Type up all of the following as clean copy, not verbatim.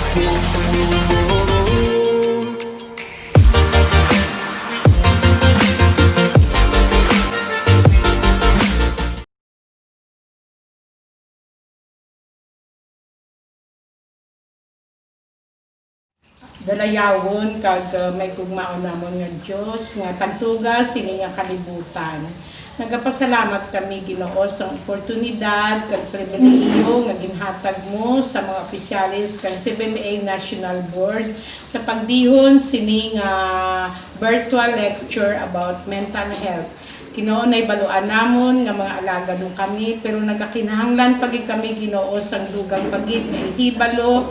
Dalayawon kag may kugmaon namon nga Dios nga tagtuga sini nga kalibutan. Nagapasalamat kami Ginoo sa oportunidad kag pribilehiyo nga ginhatag mo sa mga opisyalis kang CBMA National Board sa pagdihon sini nga virtual lecture about mental health. Ginoo nay baluan namon nga mga alaga nung kami pero nagakinahanglan pagid kami Ginoo sang dugang pagid na ihibalo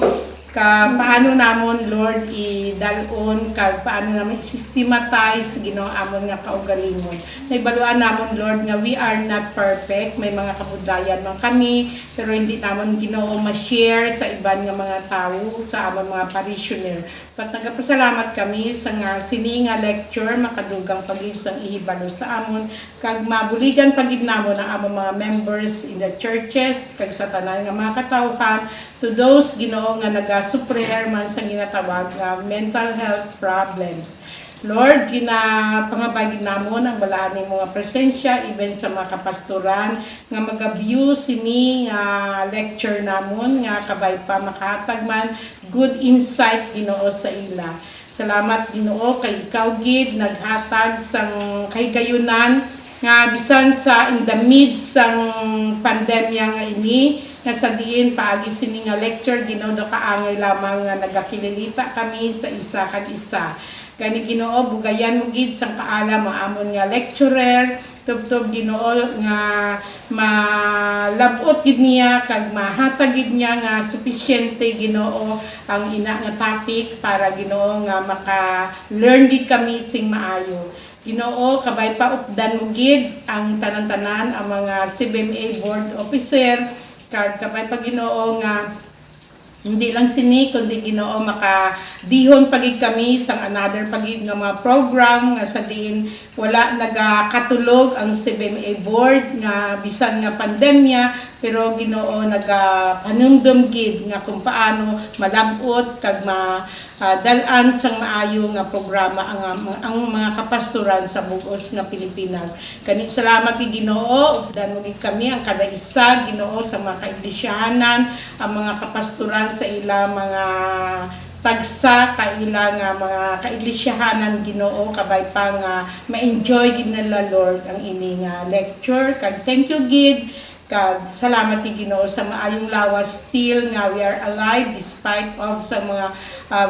ka paano namon Lord idalon ka paano namon systematize Ginoo amon nga kaugalingon. Naibaluan namon Lord nga we are not perfect, may mga kabudayan man kami pero hindi namon Ginoo ma-share sa iban nga mga tawo sa amon mga parishioner. Pat nagapasalamat kami sa nga sini nga lecture makadugang pagid sang ihibalo sa amon kag mabuligan pagid namon ang among mga members in the churches kag sa tanan nga mga katawhan to those Ginoo nga naga-suffer man sa ginatawag nga mental health problems. Lord, ginapangabagin namon ang balaan ng mga presensya even sa mga kapastoran nga mag-view sini nga lecture namon nga kabay pa makahatag man good insight Ginoo sa ila. Salamat Ginoo kay ikaw gid naghatag sang kahigayunan nga bisan sa in the midst sang pandemya nga ini nga sa diin paagi sini nga lecture Ginoo do kaangay lamang nga nagakililita kami sa isa kag isa. Kani Ginoo bugayan mo gid sang kaalam ang amon nga lecturer tubtob Ginoo nga malabot gid niya kag mahatag gid niya nga sufisyente Ginoo ang ina nga topic para Ginoo nga maka-learn gid kami sing maayo. Ginoo kabay pa updan mo gid ang tanan-tanan ang mga CBMA board officer kag kabay pa Ginoo nga hindi lang sini kundi Ginoo makadihon pagid kami sang another pagid nga mga program nga sa diin wala nagakatulog ang CBMA board nga bisan nga pandemya pero Ginoo nagapanumdum gid nga kung paano malabot kag dalan sang maayo nga programa ang mga kapastoran sa bugos nga Pilipinas. Kani salamat kay Ginoo dan mo gid kami ang kada isa Ginoo sa mga kaiglesiyanan ang mga kapastoran sa ila mga tagsa kaila nga mga kaiglesiyahanan Ginoo kabay pa nga ma-enjoy gid nila Lord ang ini nga lecture kag thank you gid kag salamat ti Ginoo sa maayong lawas still nga we are alive despite of sa mga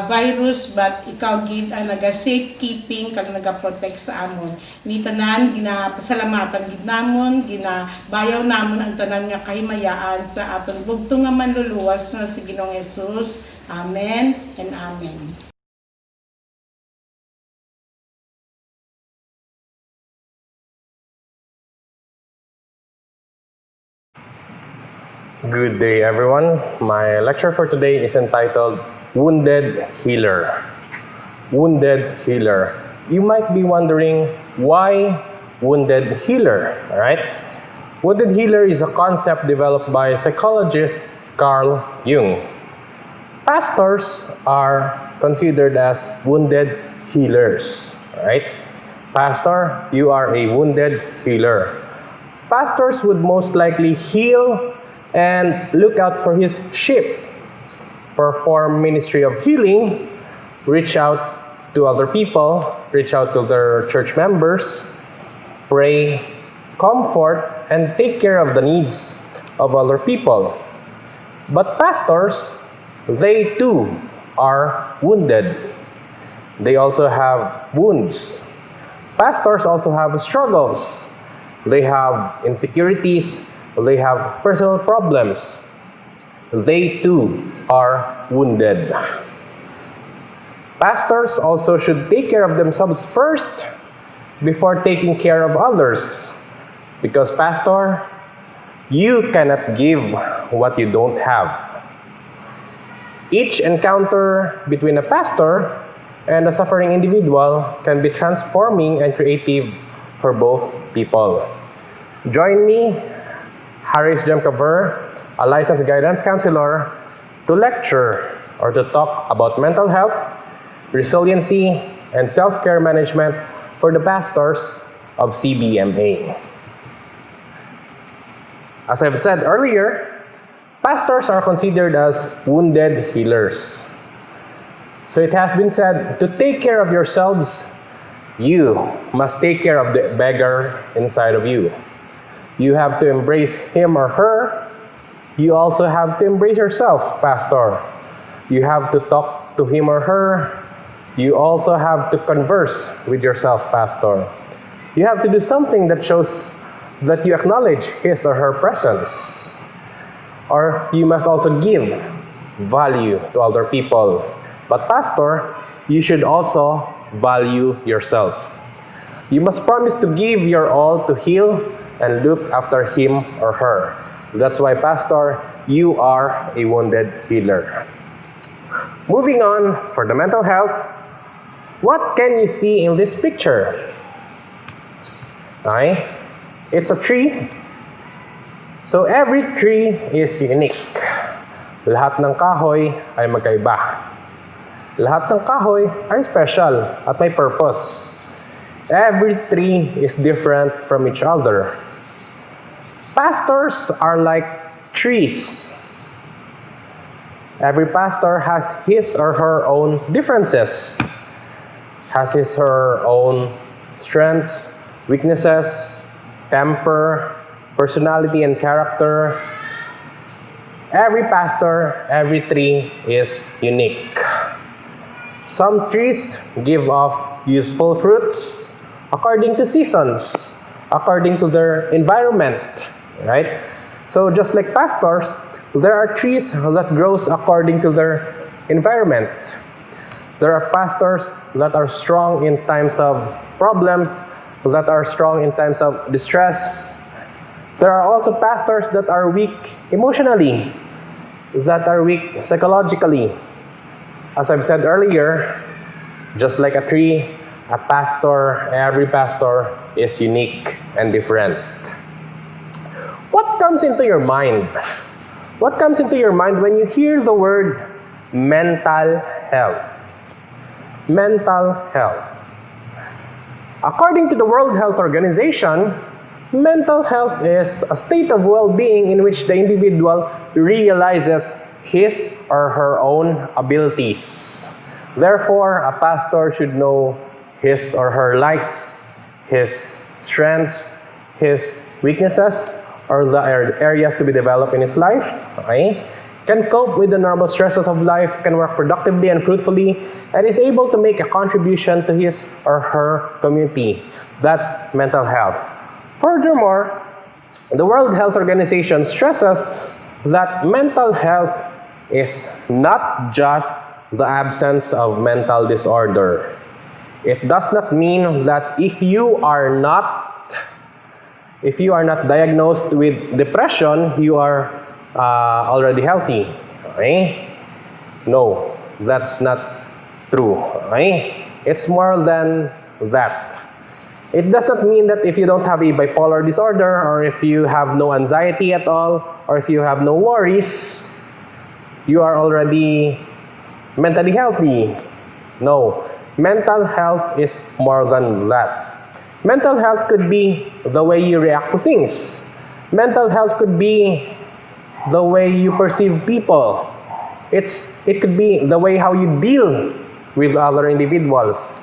virus but ikaw gid ang naga-safekeeping kag naga-protect sa amon. Ni tanan ginapasalamatan gid namon, ginabayaw namon ang tanan nga kahimayaan sa aton bugtong nga manluluwas nga si Ginoong Hesus. Amen and amen. Good day everyone. My lecture for today is entitled Wounded Healer. Wounded Healer. You might be wondering why Wounded Healer, alright? Wounded Healer is a concept developed by psychologist Carl Jung. Pastors are considered as wounded healers, alright? Pastor, you are a wounded healer. Pastors would most likely heal and look out for his sheep, perform ministry of healing, reach out to other people, reach out to their church members, pray, comfort, and take care of the needs of other people. But pastors, they too are wounded. They also have wounds. Pastors also have struggles. They have insecurities. They have personal problems. They too are wounded. Pastors also should take care of themselves first before taking care of others. Because pastor, you cannot give what you don't have. Each encounter between a pastor and a suffering individual can be transforming and creative for both people. Join me, HARRACE A, a licensed guidance counselor, to lecture or to talk about mental health, resiliency, and self-care management for the pastors of CBMA. As I've said earlier, pastors are considered as wounded healers. So it has been said, to take care of yourselves, you must take care of the beggar inside of you. You have to embrace him or her. You also have to embrace yourself, pastor. You have to talk to him or her. You also have to converse with yourself, pastor. You have to do something that shows that you acknowledge his or her presence. Or you must also give value to other people. But pastor, you should also value yourself. You must promise to give your all to heal and look after him or her. That's why, pastor, you are a wounded healer. Moving on, for the mental health, what can you see in this picture? Okay? It's a tree. So every tree is unique. Lahat ng kahoy ay magkaiba. Lahat ng kahoy ay special at may purpose. Every tree is different from each other. Pastors are like trees. Every pastor has his or her own differences, has his or her own strengths, weaknesses, temper, personality, and character. Every pastor, every tree is unique. Some trees give off useful fruits according to seasons, according to their environment, right? So just like pastors, there are trees that grows according to their environment. There are pastors that are strong in times of problems, that are strong in times of distress. There are also pastors that are weak emotionally, that are weak psychologically. As I've said earlier, just like a tree, a pastor, every pastor is unique and different. What comes into your mind? What comes into your mind when you hear the word mental health? Mental health. According to the World Health Organization, mental health is a state of well-being in which the individual realizes his or her own abilities. Therefore, a pastor should know his or her likes, his strengths, his weaknesses, or the areas to be developed in his life, okay? Can cope with the normal stresses of life, can work productively and fruitfully, and is able to make a contribution to his or her community. That's mental health. Furthermore, the World Health Organization stresses that mental health is not just the absence of mental disorder. It does not mean that if you are not diagnosed with depression, you are already healthy. Okay? No, that's not true. Okay? It's more than that. It does not mean that if you don't have a bipolar disorder, or if you have no anxiety at all, or if you have no worries, you are already mentally healthy. No. Mental health is more than that. Mental health could be the way you react to things. Mental health could be the way you perceive people. It could be the way how you deal with other individuals.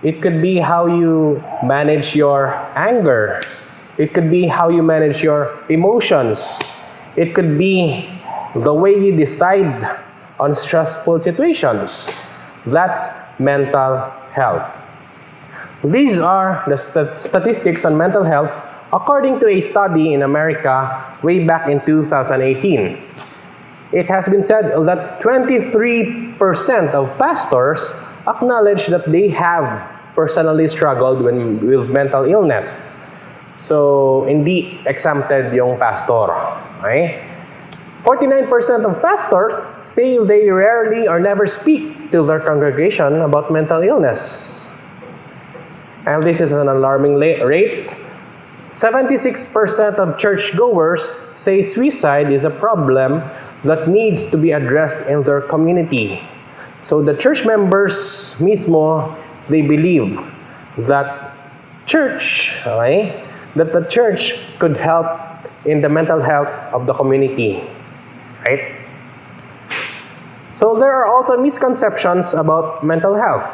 It could be how you manage your anger. It could be how you manage your emotions. It could be the way you decide on stressful situations. That's mental health. These are the statistics on mental health according to a study in America way back in 2018. It has been said that 23% of pastors acknowledge that they have personally struggled with mental illness. So, hindi exempted yung pastor. Okay? 49% of pastors say they rarely or never speak to their congregation about mental illness. And this is an alarming rate. 76% of churchgoers say suicide is a problem that needs to be addressed in their community. So the church members mismo, they believe that that the church could help in the mental health of the community, right? So there are also misconceptions about mental health.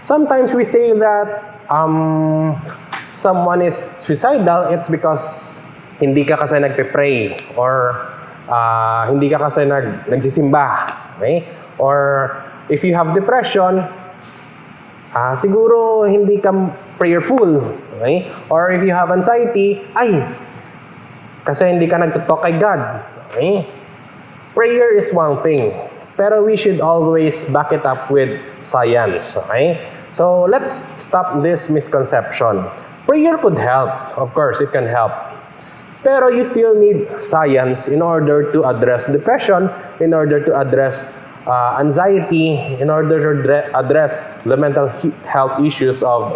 Sometimes we say that someone is suicidal, it's because hindi ka kasi nagpe-pray or hindi ka kasi nagsisimba, okay? Or if you have depression, siguro hindi ka prayerful, okay? Or if you have anxiety, kasi hindi ka nagtutok kay God, okay? Prayer is one thing, pero we should always back it up with science, okay? So let's stop this misconception. Prayer could help, of course, it can help. Pero you still need science in order to address depression, in order to address anxiety, in order to address the mental health issues of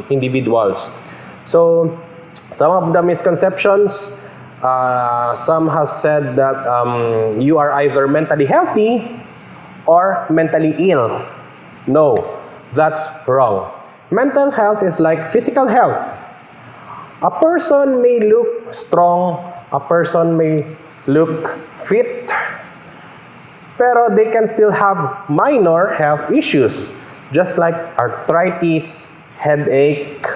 individuals. So, some of the misconceptions, some has said that you are either mentally healthy or mentally ill. No, that's wrong. Mental health is like physical health. A person may look strong, a person may look fit, pero they can still have minor health issues, just like arthritis, headache,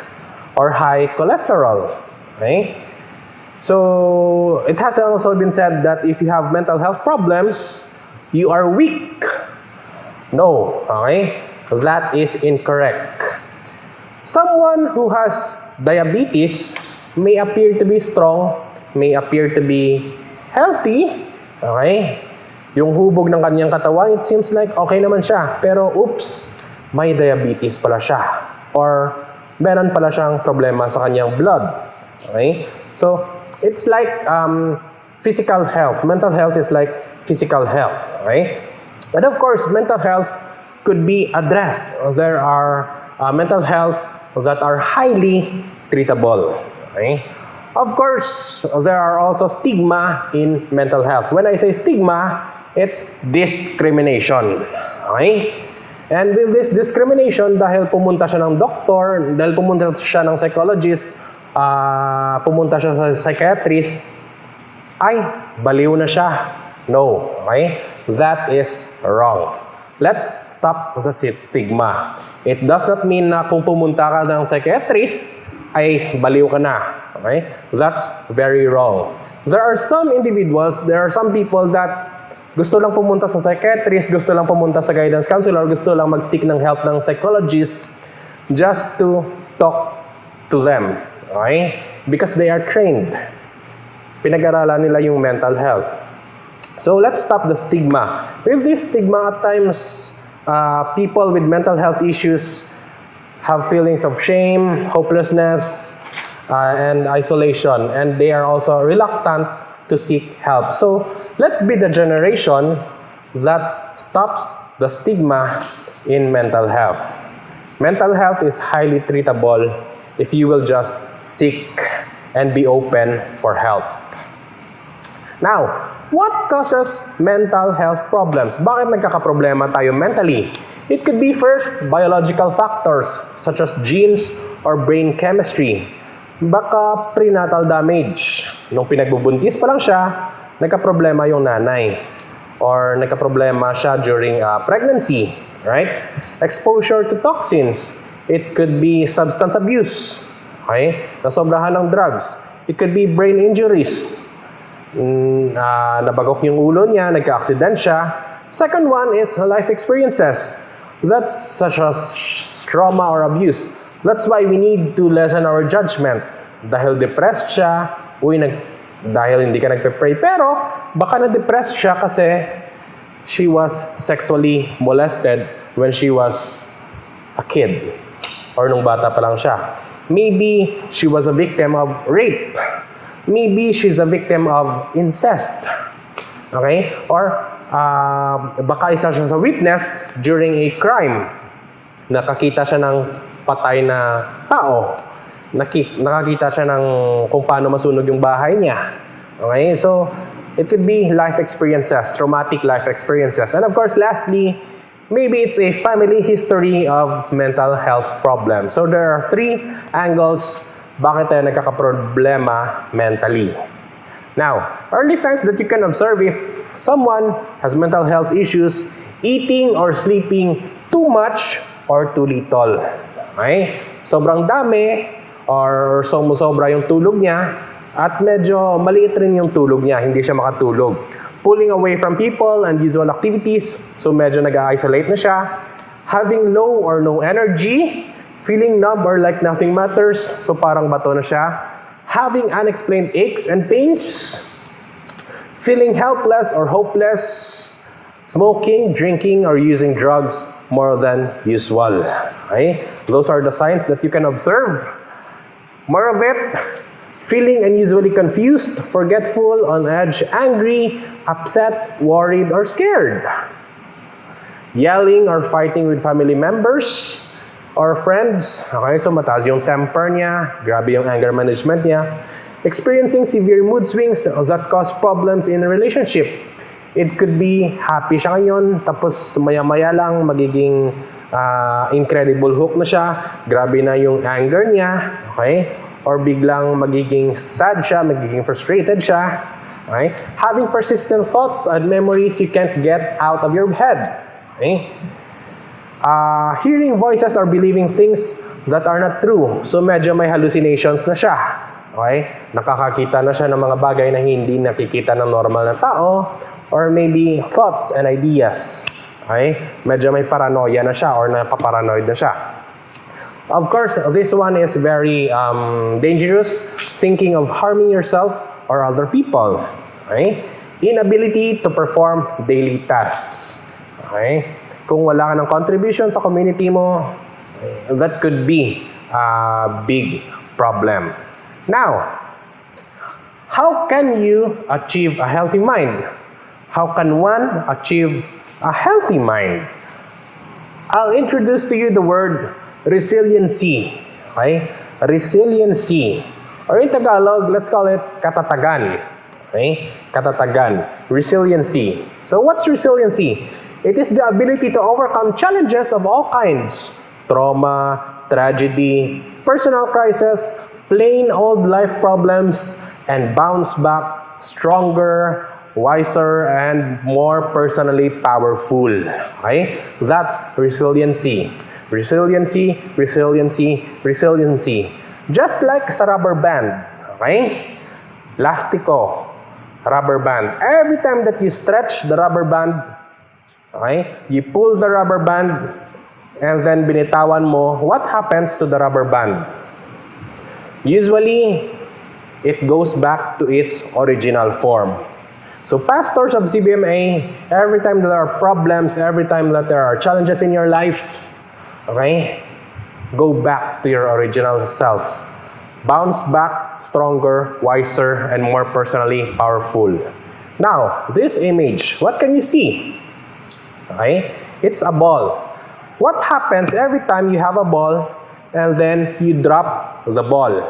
or high cholesterol. Okay? So, it has also been said that if you have mental health problems, you are weak. No, okay? That is incorrect. Someone who has diabetes may appear to be strong, may appear to be healthy, okay? Yung hubog ng kanyang katawan, it seems like okay naman siya. Pero oops, may diabetes pala siya. Or meron pala siyang problema sa kanyang blood. Okay? So, it's like physical health. Mental health is like physical health. Okay? And of course, mental health could be addressed. There are mental health that are highly treatable. Okay? Of course, there are also stigma in mental health. When I say stigma, it's discrimination. Okay? And with this discrimination, dahil pumunta siya ng doktor, dahil pumunta siya ng psychologist, pumunta siya sa psychiatrist, ay, baliw na siya. No. Okay? That is wrong. Let's stop the stigma. It does not mean na kung pumunta ka ng psychiatrist, ay baliw ka na. Okay? That's very wrong. There are some individuals, there are some people that gusto lang pumunta sa psychiatrist, gusto lang pumunta sa guidance counselor, gusto lang mag-seek ng help ng psychologist just to talk to them. Okay? Because they are trained. Pinag-aralan nila yung mental health. So, let's stop the stigma. With this stigma, at times, people with mental health issues have feelings of shame, hopelessness, and isolation. And they are also reluctant to seek help. So, let's be the generation that stops the stigma in mental health. Mental health is highly treatable if you will just seek and be open for help. Now, what causes mental health problems? Bakit nagkakaproblema tayo mentally? It could be first, biological factors such as genes or brain chemistry. Baka prenatal damage. Nung pinagbubuntis pa lang siya, nagkaproblema yung nanay. Or nagkaproblema siya during pregnancy. Right? Exposure to toxins. It could be substance abuse. Okay? Nasobrahan ng drugs. It could be brain injuries. Nabagok yung ulo niya, nagka-accident siya. Second one is life experiences. That's such as trauma or abuse. That's why we need to lessen our judgment. Dahil depressed siya, dahil hindi ka nagpe-pray. Pero, baka na-depressed siya kasi she was sexually molested when she was a kid. Or nung bata pa lang siya. Maybe she was a victim of rape. Maybe she's a victim of incest. Okay? Or, baka isa siya sa witness during a crime. Nakakita siya ng patay na tao. Nakakita siya ng kung paano masunog yung bahay niya. Okay? So, It could be life experiences, traumatic life experiences. And of course, lastly, maybe it's a family history of mental health problems. So there are 3 angles bakit tayo nagkakaproblema mentally. Now, early signs that you can observe if someone has mental health issues: eating or sleeping too much or too little. Okay? Sobrang dami or sumusobra yung tulog niya at medyo maliit rin yung tulog niya, hindi siya makatulog. Pulling away from people and usual activities, so medyo nag-isolate na siya. Having low or no energy, feeling numb or like nothing matters, so parang bato na siya. Having unexplained aches and pains, feeling helpless or hopeless, smoking, drinking, or using drugs more than usual. Okay? Those are the signs that you can observe. More of it, feeling unusually confused, forgetful, on edge, angry, upset, worried, or scared. Yelling or fighting with family members or friends. Okay, so mataas yung temper niya, grabe yung anger management niya. Experiencing severe mood swings that cause problems in a relationship. It could be happy siya ngayon, tapos maya-maya lang magiging incredible hook na siya, grabe na yung anger niya, okay? Or biglang magiging sad siya, magiging frustrated siya, okay? Having persistent thoughts and memories you can't get out of your head, okay? Hearing voices or believing things that are not true, so medyo may hallucinations na siya, okay? Nakakakita na siya ng mga bagay na hindi nakikita ng normal na tao, or maybe thoughts and ideas. Okay? Medyo may paranoia na siya or napaparanoid na siya. Of course, this one is very dangerous, thinking of harming yourself or other people. Okay? Inability to perform daily tasks. Okay? Kung wala ka ng contribution sa community mo, that could be a big problem. Now, how can you achieve a healthy mind? How can one achieve a healthy mind? I'll introduce to you the word resiliency. Okay? Resiliency. Or in Tagalog, let's call it katatagan. Okay? Katatagan. Resiliency. So what's resiliency? It is the ability to overcome challenges of all kinds. Trauma, tragedy, personal crisis, plain old life problems, and bounce back stronger, wiser, and more personally powerful. Okay? That's resiliency. Resiliency, resiliency, resiliency. Just like sa rubber band. Okay? Lastiko. Rubber band. Every time that you stretch the rubber band, okay, you pull the rubber band, and then binitawan mo, what happens to the rubber band? Usually, it goes back to its original form. So pastors of CBMA, every time there are problems, every time that there are challenges in your life, okay, go back to your original self. Bounce back stronger, wiser, and more personally powerful. Now, this image, what can you see? Okay, it's a ball. What happens every time you have a ball and then you drop the ball?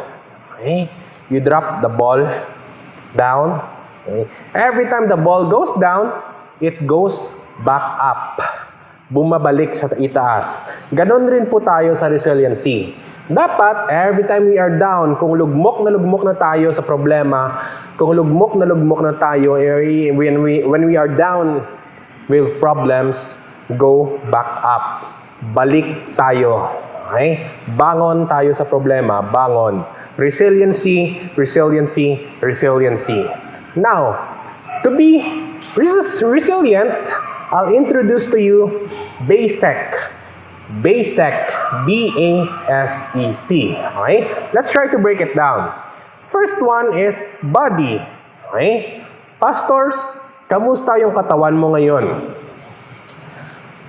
Okay, you drop the ball down. Okay. Every time the ball goes down, it goes back up. Bumabalik sa itaas. Ganon rin po tayo sa resiliency. Dapat, every time we are down, kung lugmok na tayo sa problema, kung lugmok na tayo, when we are down with problems, go back up. Balik tayo. Okay? Bangon tayo sa problema. Bangon. Resiliency, resiliency, resiliency. Now, to be resilient, I'll introduce to you BASEC. BASEC. B-A-S-E-C. Okay? Let's try to break it down. First one is body. Okay? Pastors, kamusta yung katawan mo ngayon?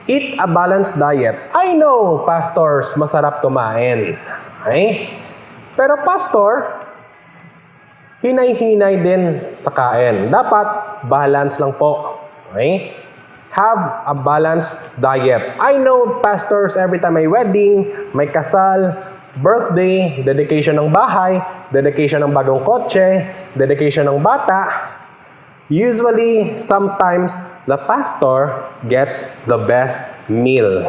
Eat a balanced diet. I know, pastors, masarap kumain. Okay? Pero pastor, hinay-hinay din sa kain. Dapat, balance lang po. Okay? Have a balanced diet. I know, pastors, every time may wedding, may kasal, birthday, dedication ng bahay, dedication ng bagong kotse, dedication ng bata, Usually, sometimes, the pastor gets the best meal.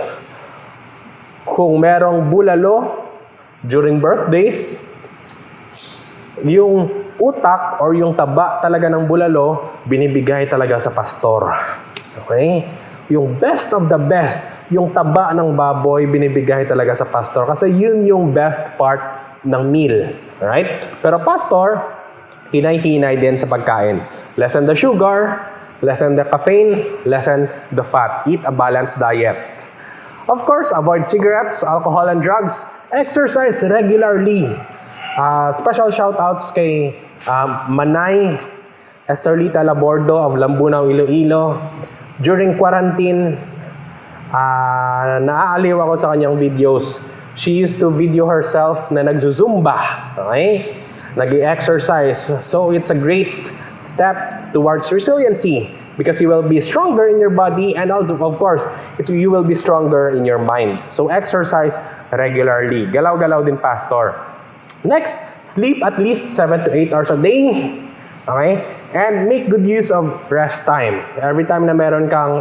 Kung merong bulalo during birthdays, yung utak or yung taba talaga ng bulalo, binibigay talaga sa pastor. Okay? Yung best of the best, yung taba ng baboy, binibigay talaga sa pastor. Kasi yun yung best part ng meal. Right? Pero pastor, hinay-hinay din sa pagkain. Lessen the sugar, lessen the caffeine, lessen the fat. Eat a balanced diet. Of course, avoid cigarettes, alcohol, and drugs. Exercise regularly. Special shoutouts kay Manay Esterlita Labordo of Lambunaw, Iloilo. During quarantine, naaaliw ako sa kanyang videos. She used to video herself na nagzuzumba. Okay? Nag-exercise. So it's a great step towards resiliency because you will be stronger in your body and also, of course, you will be stronger in your mind. So exercise regularly. Galaw-galaw din, pastor. Next, sleep at least 7 to 8 hours a day. Okay? And make good use of rest time. Every time na meron kang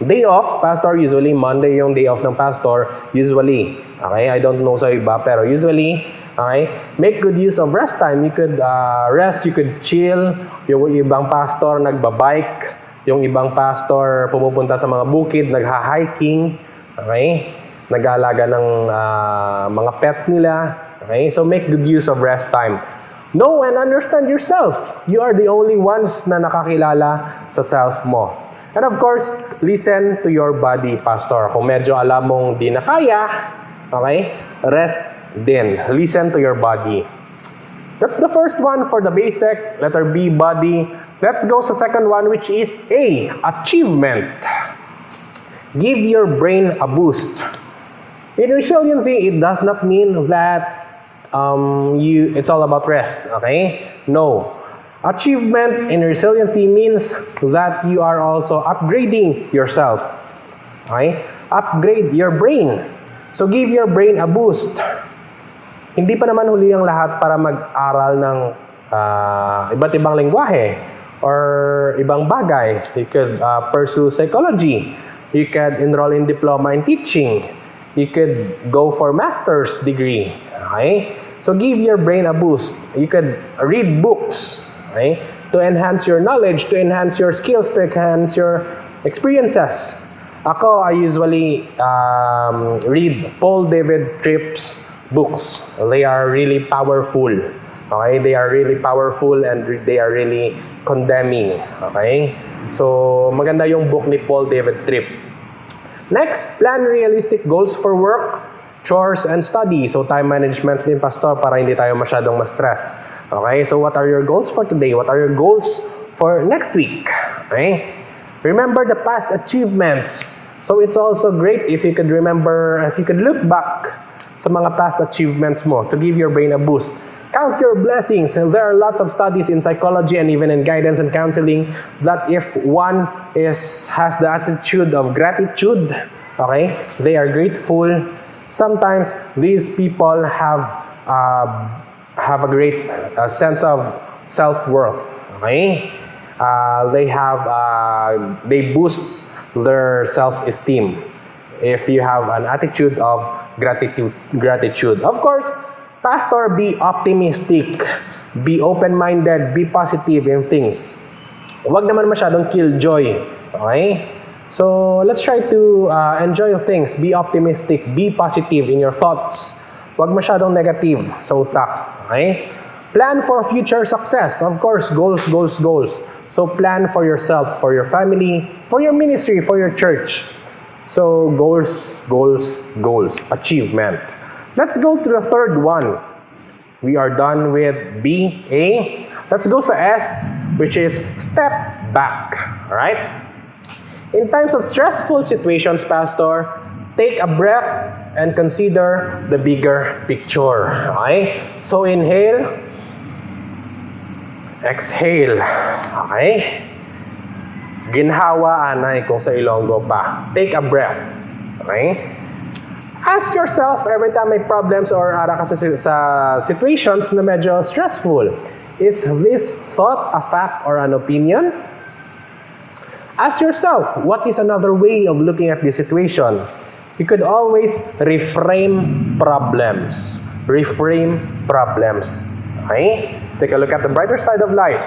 day off, pastor, usually Monday yung day off ng pastor, usually. Okay? I don't know sa iba, pero usually, okay? Make good use of rest time. You could rest, you could chill. Yung ibang pastor nagbabike. Yung ibang pastor pumupunta sa mga bukid, nagha-hiking. Okay? Nag-aalaga ng mga pets nila. Okay? So make good use of rest time. Know and understand yourself. You are the only ones na nakakilala sa self mo. And of course, listen to your body, pastor. Kung medyo alam mong di na kaya, okay? Rest din. Listen to your body. That's the first one for the basic. Letter B, body. Let's go sa second one, which is A, achievement. Give your brain a boost. In resiliency, it does not mean that it's all about rest. Okay? No. Achievement in resiliency means that you are also upgrading yourself. Okay? Upgrade your brain. So give your brain a boost. Hindi pa naman huli ang lahat para mag-aral ng iba't ibang lengguwahe or ibang bagay. You could pursue psychology. You could enroll in diploma in teaching. You could go for master's degree. Okay? So give your brain a boost. You could read books. Okay? To enhance your knowledge, to enhance your skills, to enhance your experiences. Ako, I usually read Paul David Tripp's books. They are really powerful. Okay? They are really powerful and they are really condemning. Okay? So, maganda yung book ni Paul David Tripp. Next, plan realistic goals for work, chores, and study. So, time management din, pastor, para hindi tayo masyadong ma-stress. Okay? So, what are your goals for today? What are your goals for next week? Okay? Remember the past achievements. So, it's also great if you could remember, if you could look back sa mga past achievements mo to give your brain a boost. Count your blessings. And there are lots of studies in psychology and even in guidance and counseling that if one has the attitude of gratitude, okay, they are grateful. Sometimes these people have a great sense of self-worth. Okay, they boost their self-esteem if you have an attitude of gratitude. Of course, pastor, be optimistic, be open-minded, be positive in things. Huwag naman masyadong killjoy. Okay? So, let's try to enjoy things. Be optimistic, be positive in your thoughts. Huwag masyadong negative sa utak. Okay? Plan for future success. Of course, goals, goals, goals. So, plan for yourself, for your family, for your ministry, for your church. So, goals, goals, goals. Achievement. Let's go to the third one. We are done with B, A. Let's go to S, which is step back. Alright? In times of stressful situations, pastor, take a breath and consider the bigger picture. Okay? So, inhale. Exhale. Okay? Ginhawa, anay, kung sa Ilonggo pa. Take a breath. Okay? Ask yourself every time may problems or ara ka sa situations na medyo stressful, Is this thought a fact or an opinion? Ask yourself, what is another way of looking at this situation? You could always reframe problems. Reframe problems. Okay? Take a look at the brighter side of life.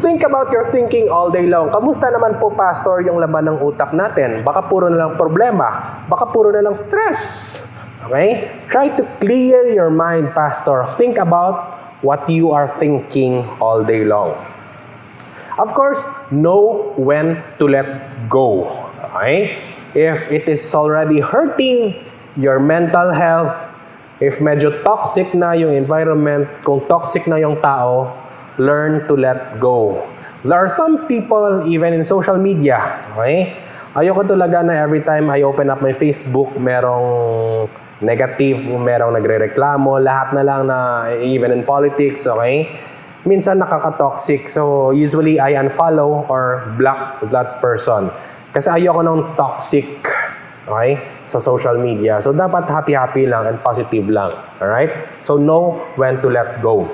Think about your thinking all day long. Kamusta naman po, Pastor, yung laman ng utak natin? Baka puro na lang problema. Baka puro na lang stress. Okay? Try to clear your mind, Pastor. Think about what you are thinking all day long. Of course, know when to let go. Okay? If it is already hurting your mental health, if medyo toxic na yung environment, kung toxic na yung tao, learn to let go. There are some people, even in social media, okay? Ayoko talaga na every time I open up my Facebook, merong negative, merong nagre-reklamo, lahat na lang na, even in politics, okay? Minsan nakaka-toxic. So, usually I unfollow or block that person. Kasi ayoko ng toxic, okay, sa social media. So, dapat happy-happy lang and positive lang. Alright? So, know when to let go.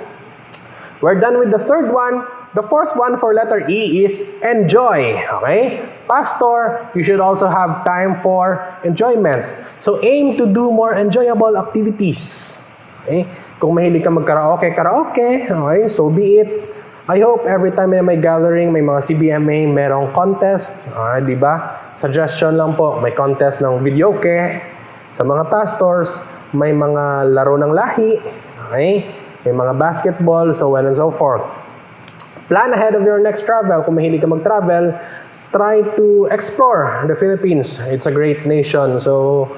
We're done with the third one. The fourth one for letter E is enjoy. Okay? Pastor, you should also have time for enjoyment. So, aim to do more enjoyable activities. Okay? Kung mahilig ka mag-karaoke, okay, so be it. I hope every time may gathering, may mga CBMA, merong contest, di ba? Suggestion lang po, may contest ng videoke. Sa mga pastors, may mga laro ng lahi, okay? May mga basketball, so on and so forth. Plan ahead of your next travel. Kung mahilig ka mag-travel, try to explore the Philippines. It's a great nation, so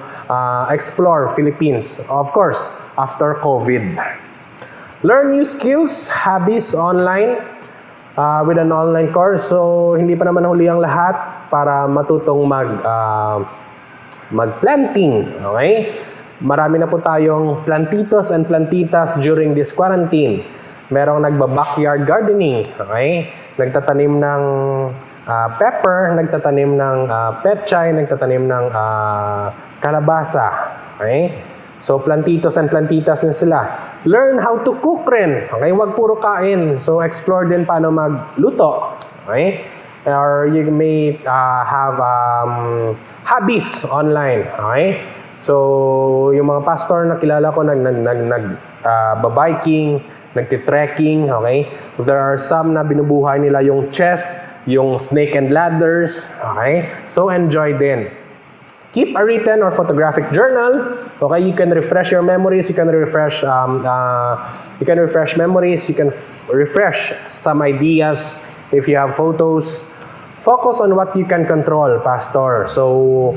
explore Philippines. Of course, after COVID. Learn new skills, hobbies online with an online course. So, hindi pa naman huli ang lahat para matutong mag-planting. Okay? Marami na po tayong plantitos and plantitas during this quarantine. Merong nagba-backyard gardening. Okay? Nagtatanim ng pepper, nagtatanim ng petchay, nagtatanim ng kalabasa. Okay? So, plantitos and plantitas na sila. Learn how to cook rin. Okay? Huwag puro kain. So, explore din paano magluto. Okay? Or you may have hobbies online. Okay? So, yung mga pastor na kilala ko nag-biking, nagti-trekking. Okay? There are some na binubuhay nila yung chess, yung snake and ladders. Okay? So, enjoy din. Keep a written or photographic journal. Okay, you can refresh your memories. You can refresh memories. You can refresh some ideas if you have photos. Focus on what you can control, Pastor. So,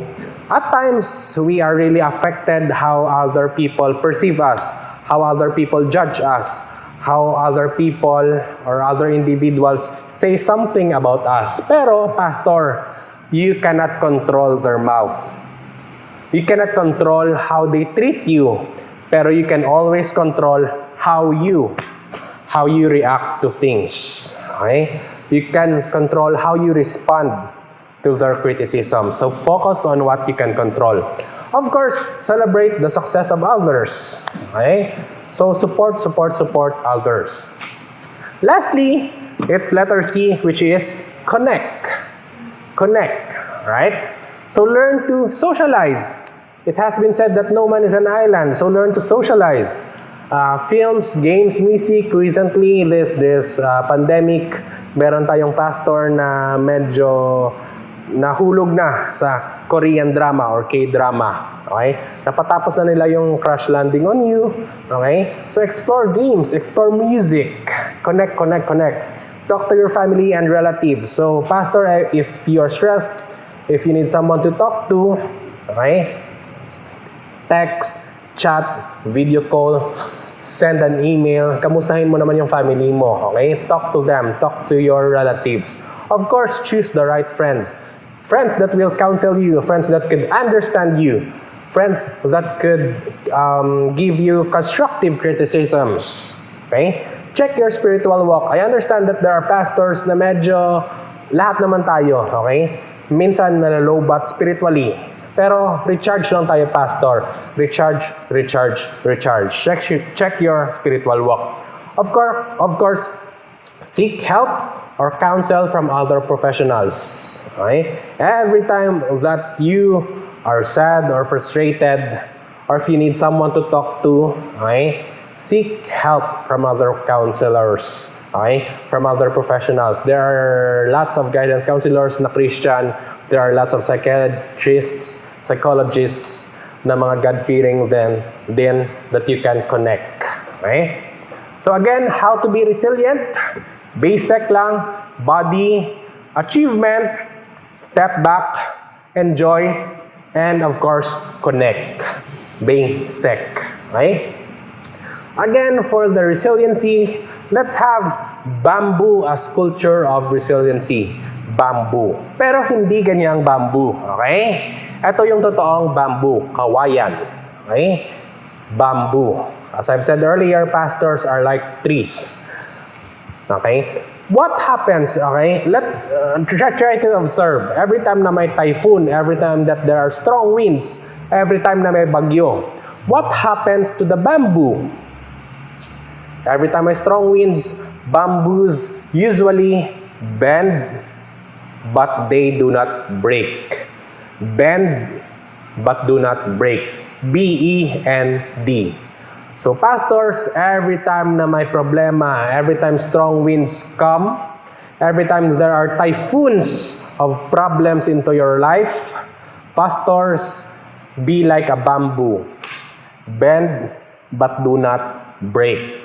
at times we are really affected how other people perceive us, how other people judge us, how other people or other individuals say something about us. Pero, Pastor, you cannot control their mouth. You cannot control how they treat you, pero you can always control how you react to things. Okay? You can control how you respond to their criticism. So focus on what you can control. Of course, celebrate the success of others. Okay? So support others. Lastly, it's letter C, which is connect. Connect, right? So learn to socialize. It has been said that no man is an island, so learn to socialize. Films, games, music. Recently, this pandemic, meron tayong pastor na medyo nahulog na sa Korean drama or K-drama. Okay? Napatapos na nila yung Crash Landing on You. Okay? So explore games, explore music. Connect. Talk to your family and relatives. So, pastor, if you're stressed, if you need someone to talk to, okay? Text, chat, video call, send an email. Kamustahin mo naman yung family mo, okay? Talk to them, talk to your relatives. Of course, choose the right friends. Friends that will counsel you, friends that could understand you, friends that could give you constructive criticisms, okay? Check your spiritual walk. I understand that there are pastors na medyo lahat naman tayo, okay? Minsan nalalobat spiritually. Pero recharge lang tayo, pastor. Recharge. Check your spiritual walk. Of course, seek help or counsel from other professionals. Okay? Every time that you are sad or frustrated, or if you need someone to talk to, okay, seek help from other counselors, okay, from other professionals. There are lots of guidance counselors na Christian. There are lots of psychiatrists, psychologists na mga God-fearing then that you can connect. Okay? So again, how to be resilient? Basic lang, body, achievement, step back, enjoy, and of course, connect. Basic. Okay? Again, for the resiliency, let's have bamboo as culture of resiliency. Bamboo. Pero hindi ganyang bamboo. Okay? Ito yung totoong bamboo. Kawayan. Okay? Bamboo. As I've said earlier, pastors are like trees. Okay? What happens, okay? Try to observe. Every time na may typhoon, every time that there are strong winds, every time na may bagyo, what happens to the bamboo? Every time may strong winds, bamboos usually bend, but they do not break. Bend, but do not break. B-E-N-D. So pastors, every time na may problema, every time strong winds come, every time there are typhoons of problems into your life, pastors, be like a bamboo. Bend, but do not break.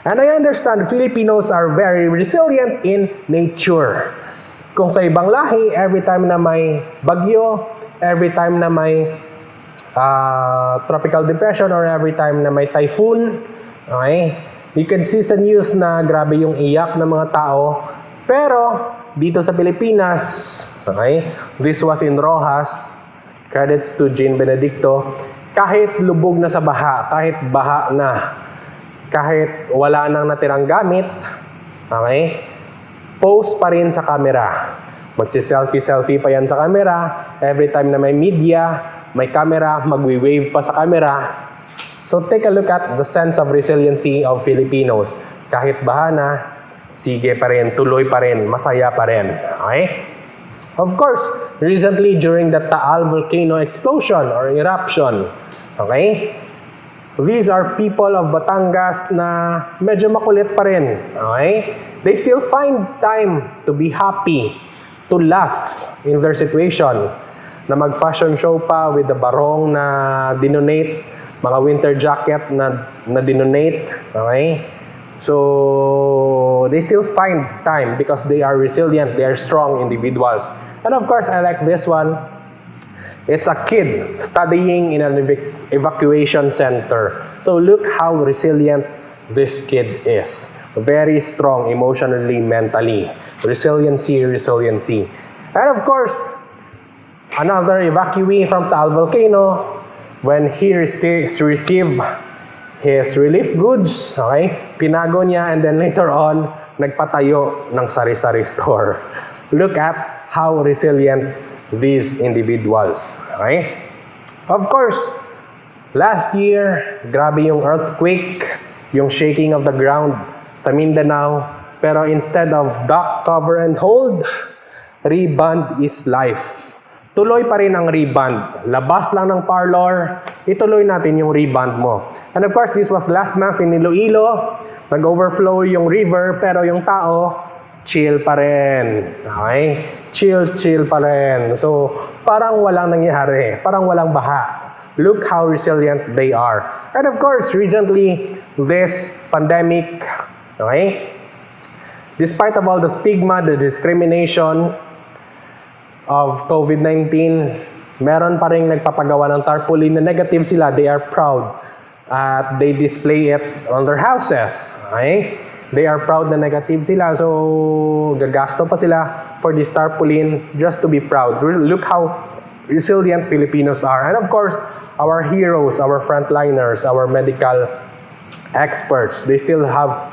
And I understand Filipinos are very resilient in nature. Kung sa ibang lahi, every time na may bagyo, every time na may tropical depression, or every time na may typhoon, okay, you can see sa news na grabe yung iyak ng mga tao. Pero dito sa Pilipinas, okay, this was in Rojas, credits to Jean Benedicto, kahit lubog na sa baha, kahit baha na, kahit wala nang natirang gamit, okay, post pa rin sa camera. Magsi-selfie pa yan sa camera. Every time na may media, may camera, magwi-wave pa sa camera. So take a look at the sense of resiliency of Filipinos. Kahit baha na, sige pa rin, tuloy pa rin, masaya pa rin. Okay? Of course, recently during the Taal volcano explosion or eruption, okay? These are people of Batangas na medyo makulit pa rin. Okay? They still find time to be happy, to laugh in their situation. Na mag-fashion show pa with the barong na dinonate, mga winter jacket na dinonate. Okay? So, they still find time because they are resilient, they are strong individuals. And of course, I like this one. It's a kid studying in an evacuation center. So look how resilient this kid is. Very strong emotionally, mentally. Resiliency. And of course, another evacuee from Taal volcano, when he received his relief goods, okay, pinago niya, and then later on, nagpatayo ng sari-sari store. Look at how resilient these individuals. Okay? Of course, last year, grabe yung earthquake, yung shaking of the ground sa Mindanao. Pero instead of duck, cover, and hold, rebound is life. Tuloy pa rin ang rebound. Labas lang ng parlor, ituloy natin yung rebound mo. And of course, this was last month in Iloilo. Nag-overflow yung river, pero yung tao, chill pa rin. Okay? Chill pa rin. So, parang walang nangyari. Parang walang baha. Look how resilient they are. And of course, recently, this pandemic, okay? Despite of all the stigma, the discrimination of COVID-19, meron pa rin nagpapagawa ng tarpaulin na negative sila. They are proud. At they display it on their houses. Okay? They are proud na negative sila. So, gagasto pa sila for this tarpaulin just to be proud. Look how resilient Filipinos are. And of course, our heroes, our frontliners, our medical experts, they still have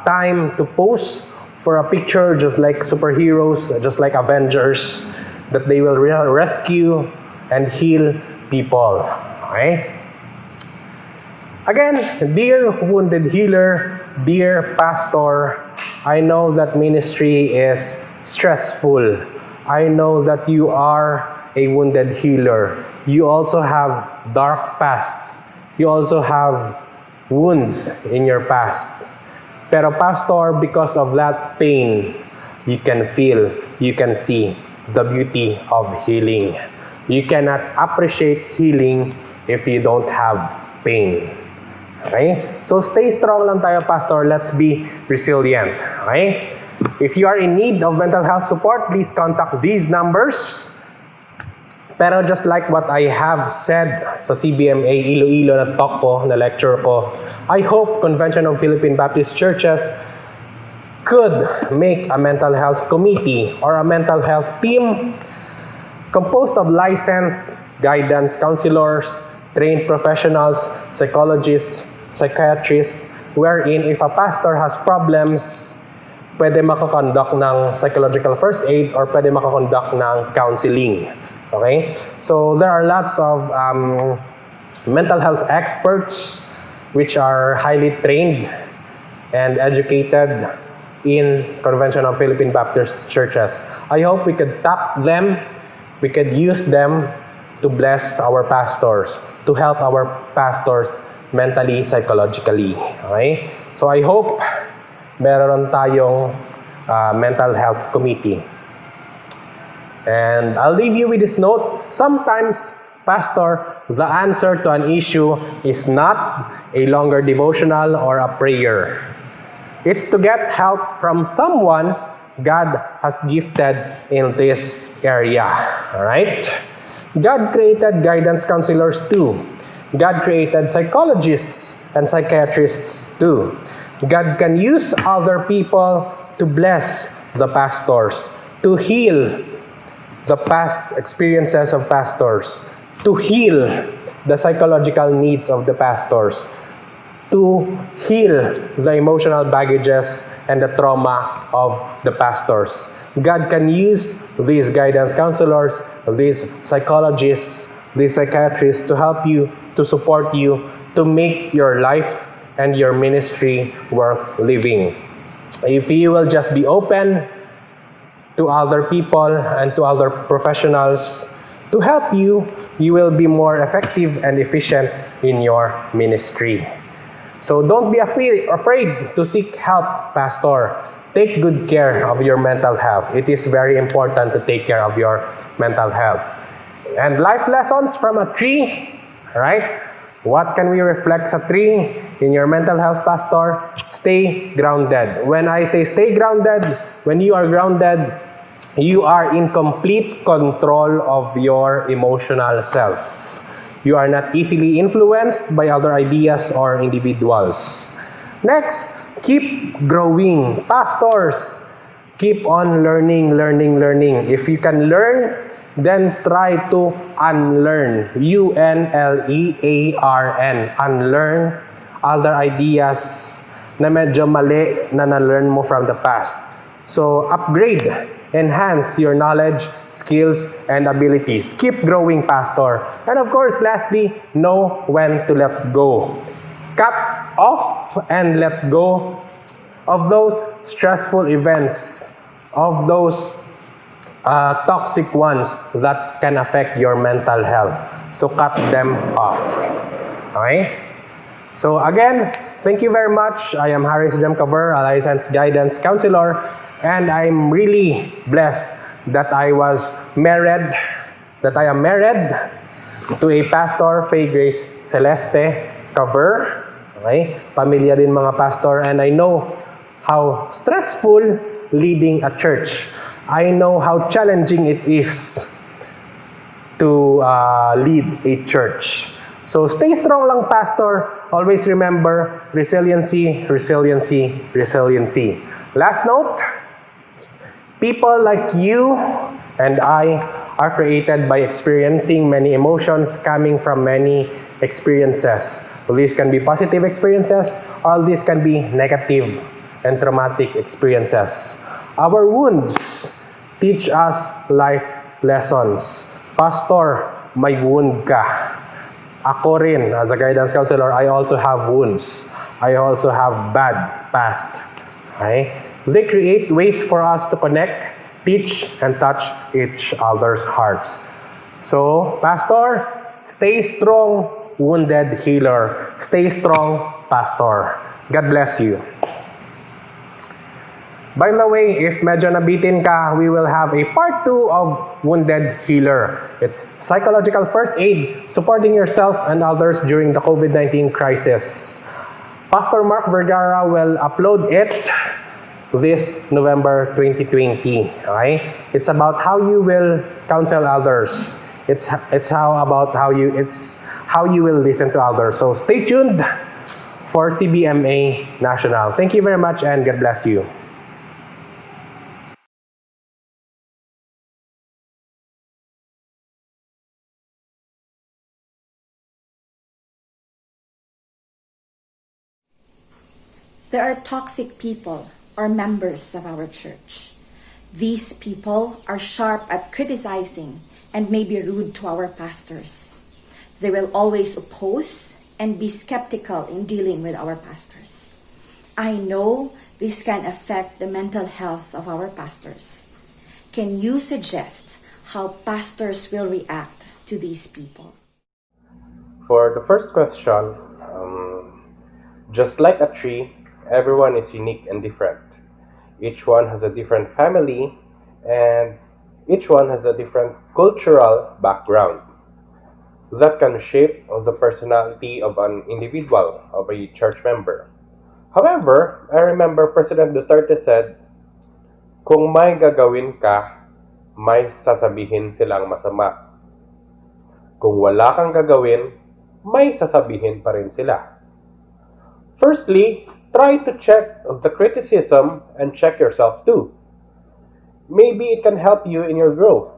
time to pose for a picture just like superheroes, just like Avengers, that they will rescue and heal people. Okay? Again, dear wounded healer, dear pastor, I know that ministry is stressful. I know that you are a wounded healer. You also have dark pasts. You also have wounds in your past. Pero pastor, because of that pain, you can feel, you can see the beauty of healing. You cannot appreciate healing if you don't have pain. Okay? So stay strong lang tayo, pastor. Let's be resilient. Okay? If you are in need of mental health support, please contact these numbers. Pero just like what I have said sa CBMA Iloilo na talk ko, na lecture ko, I hope Convention of Philippine Baptist Churches could make a mental health committee or a mental health team composed of licensed guidance counselors, trained professionals, psychologists, psychiatrists, wherein if a pastor has problems, pwede makakonduct ng psychological first aid or pwede makakonduct ng counseling. Okay? So there are lots of mental health experts which are highly trained and educated in Convention of Philippine Baptist Churches. I hope we could tap them, we could use them to bless our pastors, to help our pastors mentally, psychologically. Okay? So I hope meron tayong mental health committee. And I'll leave you with this note. Sometimes, pastor, the answer to an issue is not a longer devotional or a prayer. It's to get help from someone God has gifted in this area. Alright? God created guidance counselors too. God created psychologists and psychiatrists too. God can use other people to bless the pastors, to heal the past experiences of pastors, to heal the psychological needs of the pastors, to heal the emotional baggages and the trauma of the pastors. God can use these guidance counselors, these psychologists, these psychiatrists to help you, to support you, to make your life and your ministry worth living. If you will just be open to other people and to other professionals to help you, you will be more effective and efficient in your ministry. So don't be afraid to seek help, pastor. Take good care of your mental health. It is very important to take care of your mental health. And life lessons from a tree, right? What can we reflect sa tree in your mental health, pastor? Stay grounded. When I say stay grounded, when you are grounded, you are in complete control of your emotional self. You are not easily influenced by other ideas or individuals. Next, keep growing. Pastors, keep on learning. If you can learn, then try to unlearn. UNLEARN. Unlearn other ideas na medyo mali na na-learn mo from the past. So, upgrade. Enhance your knowledge, skills, and abilities. Keep growing, pastor. And of course, lastly, know when to let go. Cut off and let go of those stressful events, of those toxic ones that can affect your mental health. So cut them off. Okay? So again, thank you very much. I am HARRACE A, a licensed guidance counselor. And I'm really blessed that I am married to a pastor, Faye Grace Celeste-Caver. Okay? Pamilya din mga pastor. And I know how stressful leading a church. I know how challenging it is to lead a church. So stay strong lang, pastor. Always remember, resiliency. Last note, people like you and I are created by experiencing many emotions coming from many experiences. These can be positive experiences, or these can be negative and traumatic experiences. Our wounds teach us life lessons. Pastor, may wound ka. Ako rin, as a guidance counselor, I also have wounds. I also have bad past. Okay? They create ways for us to connect, teach, and touch each other's hearts. So, Pastor, stay strong, wounded healer. Stay strong, Pastor. God bless you. By the way, if medyo nabitin ka, we will have a part 2 of Wounded Healer. It's psychological first aid, supporting yourself and others during the COVID-19 crisis. Pastor Mark Vergara will upload it this November 2020. Okay? It's about how you will counsel others. It's how you will listen to others. So stay tuned for CBMA National. Thank you very much and God bless you. There are toxic people or members of our church. These people are sharp at criticizing and may be rude to our pastors. They will always oppose and be skeptical in dealing with our pastors. I know this can affect the mental health of our pastors. Can you suggest how pastors will react to these people? For the first question, just like a tree, everyone is unique and different. Each one has a different family and each one has a different cultural background that can shape the personality of an individual, of a church member. However, I remember President Duterte said, kung may gagawin ka, may sasabihin silang masama. Kung wala kang gagawin, may sasabihin pa rin sila. Firstly, try to check the criticism and check yourself too. Maybe it can help you in your growth.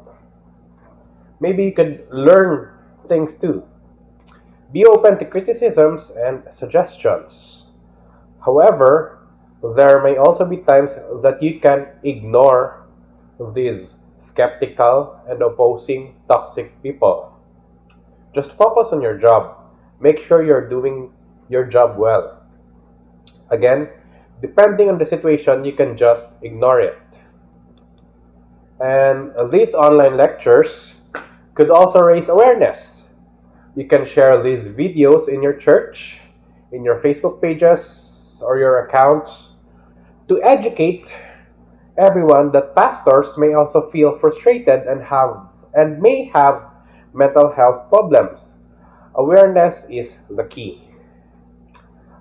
Maybe you could learn things too. Be open to criticisms and suggestions. However, there may also be times that you can ignore these skeptical and opposing toxic people. Just focus on your job. Make sure you're doing your job well. Again, depending on the situation, you can just ignore it. And these online lectures could also raise awareness. You can share these videos in your church, in your Facebook pages, or your accounts to educate everyone that pastors may also feel frustrated and may have mental health problems. Awareness is the key.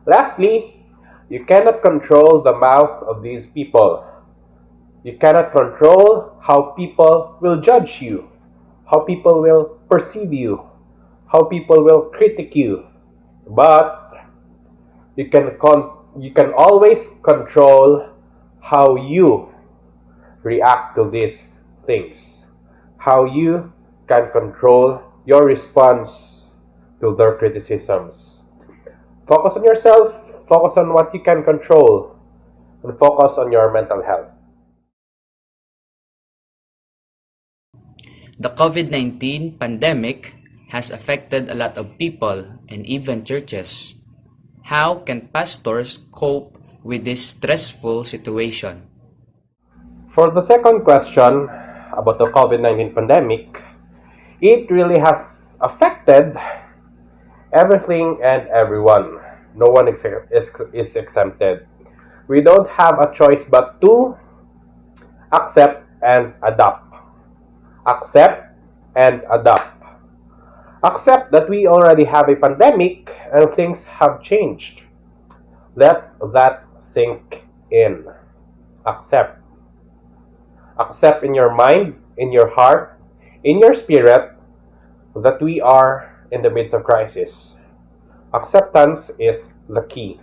Lastly, you cannot control the mouth of these people. You cannot control how people will judge you, how people will perceive you, how people will critique you. But you can always control how you react to these things. How you can control your response to their criticisms. Focus on yourself. Focus on what you can control and focus on your mental health. The COVID-19 pandemic has affected a lot of people and even churches. How can pastors cope with this stressful situation? For the second question about the COVID-19 pandemic, it really has affected everything and everyone. No one is exempted. We don't have a choice but to accept and adapt. Accept and adapt. Accept that we already have a pandemic and things have changed. Let that sink in. Accept. Accept in your mind, in your heart, in your spirit that we are in the midst of crisis. Acceptance is the key.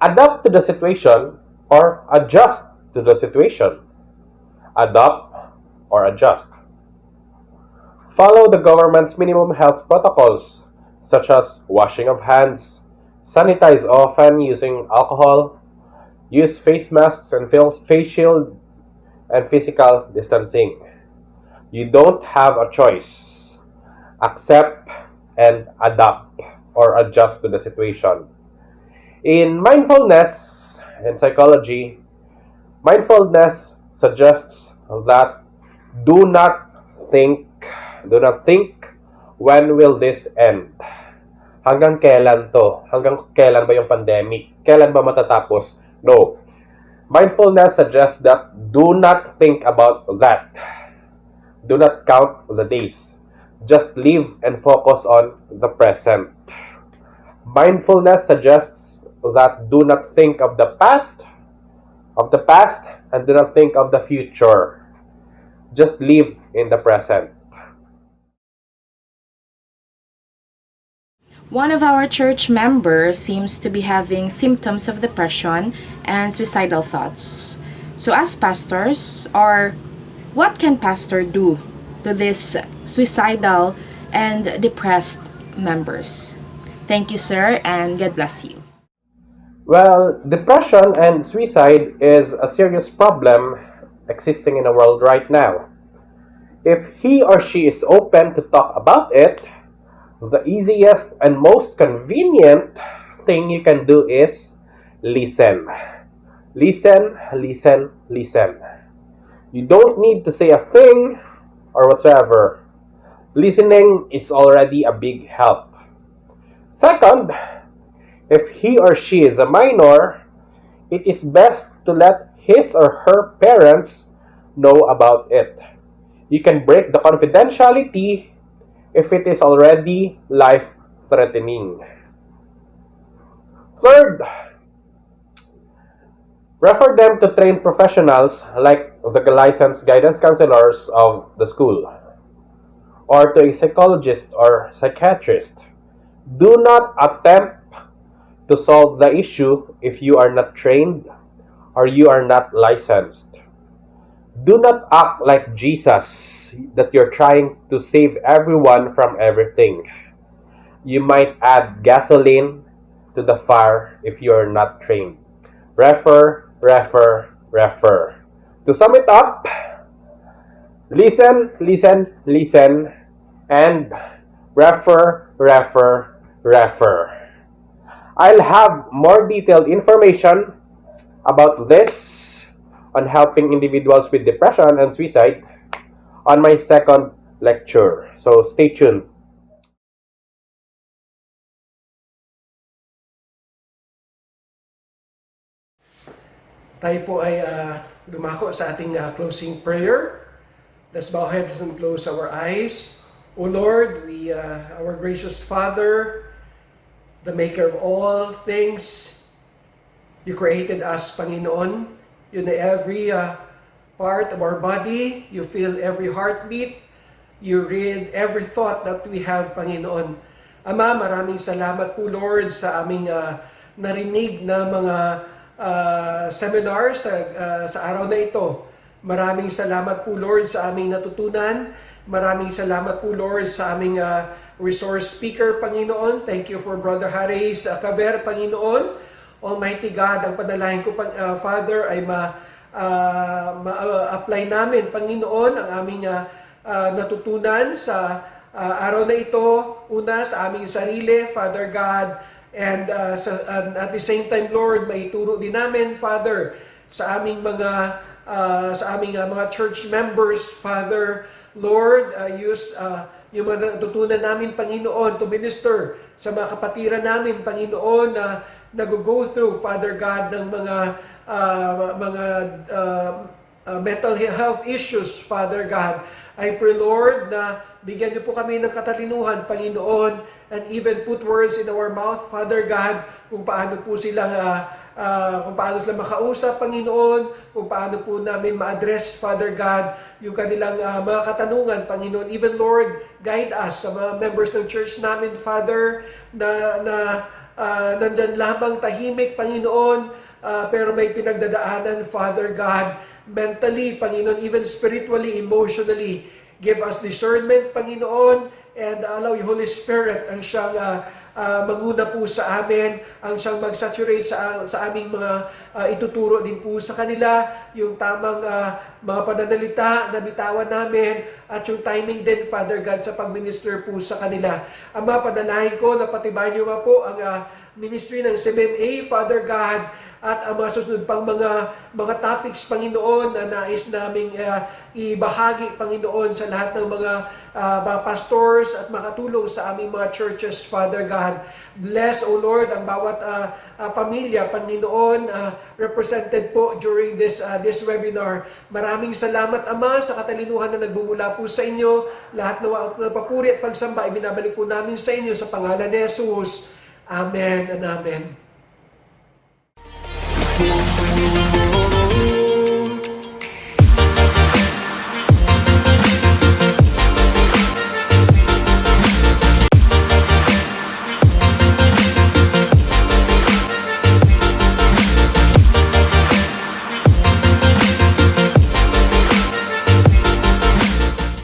Adapt to the situation or adjust to the situation. Adapt or adjust. Follow the government's minimum health protocols such as washing of hands, sanitize often using alcohol, use face masks and face shield, and physical distancing. You don't have a choice. Accept and adapt or adjust to the situation. In mindfulness and psychology, mindfulness suggests that do not think, when will this end? Hanggang kailan to? Hanggang kailan ba yung pandemic? Kailan ba matatapos? No. Mindfulness suggests that do not think about that. Do not count the days. Just live and focus on the present. Mindfulness suggests that do not think of the past, and do not think of the future. Just live in the present. One of our church members seems to be having symptoms of depression and suicidal thoughts. So as pastors, what can pastor do to these suicidal and depressed members? Thank you, sir, and God bless you. Well, depression and suicide is a serious problem existing in the world right now. If he or she is open to talk about it, the easiest and most convenient thing you can do is listen. Listen, listen, listen. You don't need to say a thing or whatsoever. Listening is already a big help. Second, if he or she is a minor, it is best to let his or her parents know about it. You can break the confidentiality if it is already life-threatening. Third, refer them to trained professionals like the licensed guidance counselors of the school, or to a psychologist or psychiatrist. Do not attempt to solve the issue if you are not trained or you are not licensed. Do not act like Jesus, that you're trying to save everyone from everything. You might add gasoline to the fire if you are not trained. Refer, refer, refer. To sum it up, listen, listen, listen, and refer, refer, refer. I'll have more detailed information about this on helping individuals with depression and suicide on my second lecture. So stay tuned. Tayo po ay dumako sa ating closing prayer. Let's bow our heads and close our eyes. O Lord, our gracious Father, the maker of all things, you created us, Panginoon. You know every part of our body. You feel every heartbeat. You read every thought that we have, Panginoon. Ama, maraming salamat po, Lord, sa aming narinig na mga seminars sa araw na ito. Maraming salamat po, Lord, sa aming natutunan. Maraming salamat po, Lord, sa aming resource speaker, Panginoon. Thank you for Brother HARRACE A, Panginoon. Almighty God, ang panalangin ko, Father, ay ma-apply namin, Panginoon, ang aming natutunan sa araw na ito. Una, sa aming sarili, Father God, and at the same time, Lord, maituro din namin, Father, sa aming mga church members, Father, Lord, use yung mga natutunan namin, Panginoon, to minister sa mga kapatiran namin, Panginoon, na nag-go through, Father God, ng mga mental health issues, Father God. I pray, Lord, na bigyan niyo po kami ng katalinuhan, Panginoon, and even put words in our mouth, Father God, kung paano po silang makausap, Panginoon, kung paano po namin ma-address, Father God, yung kanilang mga katanungan, Panginoon. Even, Lord, guide us sa mga members ng church namin, Father, na nandyan lamang tahimik, Panginoon, pero may pinagdadaanan, Father God, mentally, Panginoon, even spiritually, emotionally. Give us discernment, Panginoon, and allow yung Holy Spirit ang siyang manguna po sa amin, ang siyang mag-saturate sa aming mga ituturo din po sa kanila, yung tamang mga pananalita na bitawan namin, at yung timing din, Father God, sa pag-minister po sa kanila. Ama, panalangin ko na patibayan niyo po ang ministry ng CBMA, Father God, at ang mga susunod pang mga topics, Panginoon, na nais naming ibahagi, Panginoon, sa lahat ng mga pastors at makatulong sa aming mga churches, Father God. Bless, O Lord, ang bawat pamilya, Panginoon, represented po during this webinar. Maraming salamat, Ama, sa katalinuhan na nagbumula po sa inyo. Lahat ng papuri at pagsamba, ibinabalik po namin sa inyo sa pangalan ni Jesus. Amen and amen.